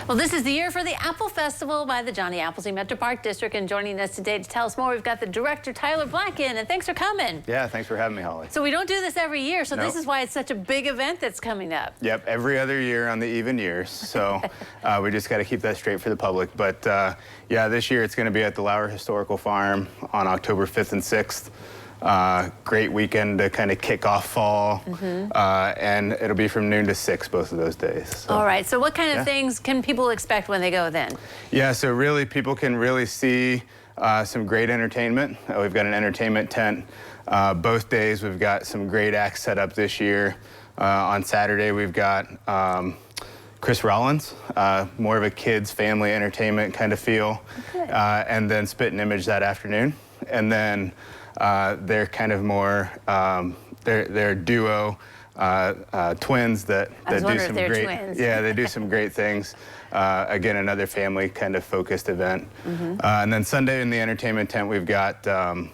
Well, this is the year for the Apple Festival by the Johnny Appleseed Metro Park District, and joining us today to tell us more, we've got the director, Tyler Black, in, and thanks for coming. Yeah, thanks for having me, Holly. So we don't do this every year, so Nope. this is why it's such a big event that's coming up. Yep, every other year on the even years, so we just got to keep that straight for the public. But yeah, this year it's going to be at the Lauer Historical Farm on October 5th and 6th. Great weekend to kind of kick off fall, and it'll be from noon to 6 both of those days. So. All right, so what kind of things can people expect when they go then? Yeah, so really people can really see some great entertainment. We've got an entertainment tent both days. We've got some great acts set up this year. On Saturday we've got Chris Rollins, more of a kids family entertainment kind of feel, and then Spit and Image that afternoon. And then they're kind of more, they're a duo, twins that do some great, twins. Yeah, they do some great things. Again, another family kind of focused event. And then Sunday in the entertainment tent, we've got FJ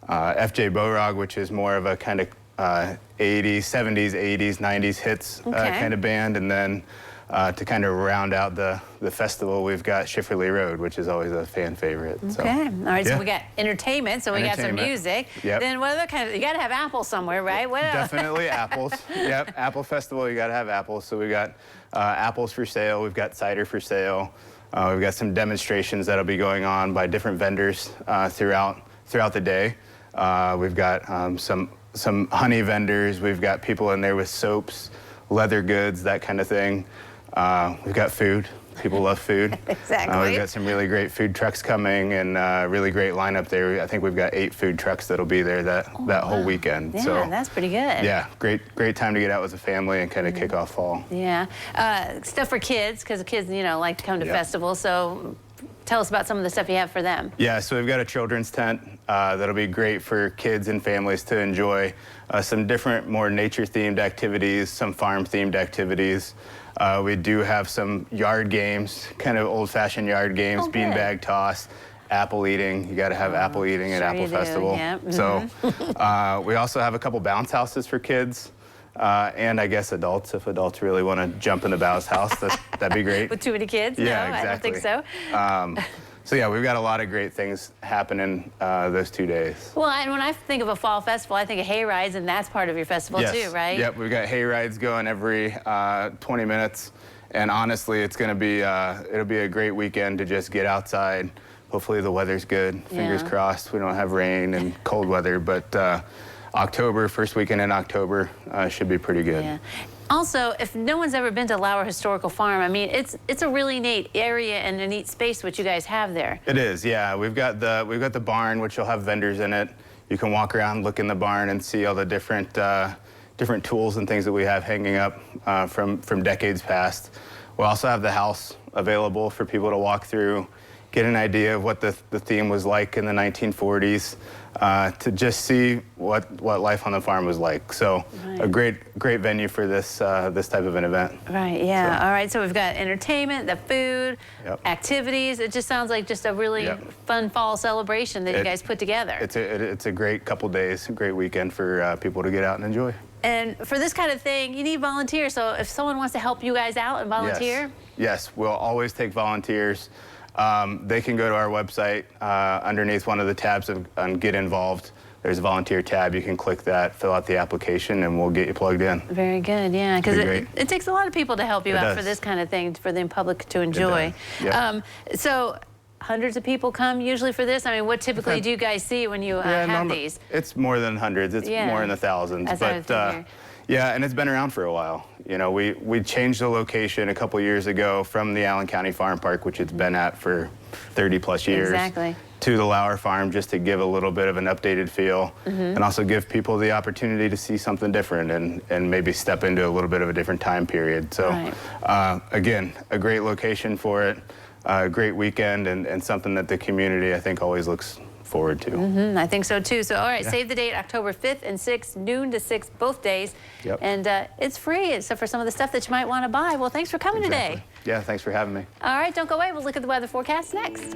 Borog, which is more of a kind of 80s, 70s, 80s, 90s hits kind of band. And then to kind of round out the festival, we've got Schifferly Road, which is always a fan favorite. Okay, So. all right, so we got entertainment, so we got some music. Yep. Then what other kind of, you got to have apples somewhere, right? What else? Definitely apples. Yep, Apple Festival, you got to have apples. So we got apples for sale, we've got cider for sale. We've got some demonstrations that'll be going on by different vendors throughout the day. We've got some honey vendors, we've got people in there with soaps, leather goods, that kind of thing. We've got food. People love food. Exactly. We've got some really great food trucks coming and really great lineup there. I think we've got 8 food trucks that'll be there that whole weekend. Yeah, so, that's pretty good. Yeah, great time to get out with the family and kind of kick off fall. Yeah, stuff for kids, because the kids, you know, like to come to festivals. So tell us about some of the stuff you have for them. Yeah, so we've got a children's tent that'll be great for kids and families to enjoy. Some different, more nature-themed activities, some farm-themed activities. We do have some yard games, kind of old-fashioned yard games, beanbag toss, apple eating. You got to have apple eating at Apple Festival. Yep. So we also have a couple bounce houses for kids. And I guess adults, if adults really want to jump in the bounce house, that'd be great. With too many kids? Yeah, no, exactly. I don't think so. So yeah, we've got a lot of great things happening those 2 days. Well, and when I think of a fall festival, I think of hay rides, and that's part of your festival too, right? Yep, we've got hay rides going every 20 minutes. And honestly, it's going to be, it'll be a great weekend to just get outside. Hopefully the weather's good. Fingers crossed we don't have rain and cold weather, but October, first weekend in October, should be pretty good. Yeah. Also, if no one's ever been to Lauer Historical Farm, I mean, it's a really neat area and a neat space what you guys have there. It is, yeah. We've got the barn, which will have vendors in it. You can walk around, look in the barn, and see all the different tools and things that we have hanging up from decades past. We also have the house available for people to walk through, get an idea of what the theme was like in the 1940s, to just see what life on the farm was like. So a great venue for this this type of an event. Right, yeah. So. All right, so we've got entertainment, the food, activities. It just sounds like just a really fun fall celebration that you guys put together. It's a great couple days, a great weekend for people to get out and enjoy. And for this kind of thing, you need volunteers. So if someone wants to help you guys out and volunteer? Yes, we'll always take volunteers. They can go to our website. Underneath one of the tabs on Get Involved, there's a volunteer tab. You can click that, fill out the application, and we'll get you plugged in. Very good, yeah, because it takes a lot of people to help you out for this kind of thing, for the public to enjoy. So hundreds of people come usually for this? I mean, what typically do you guys see when you have these? It's more than hundreds. It's more in the thousands. But yeah, and it's been around for a while. You know, we changed the location a couple years ago from the Allen County Farm Park, which it's been at for 30+ years, to the Lauer Farm, just to give a little bit of an updated feel, and also give people the opportunity to see something different and maybe step into a little bit of a different time period. So again, a great location for it, a great weekend, and something that the community, I think, always looks forward to. I think so too. So all right, save the date, October 5th and 6th, noon to 6 both days. And it's free, except for some of the stuff that you might want to buy. Well, thanks for coming today. Yeah, thanks for having me. All right, don't go away. We'll look at the weather forecast next.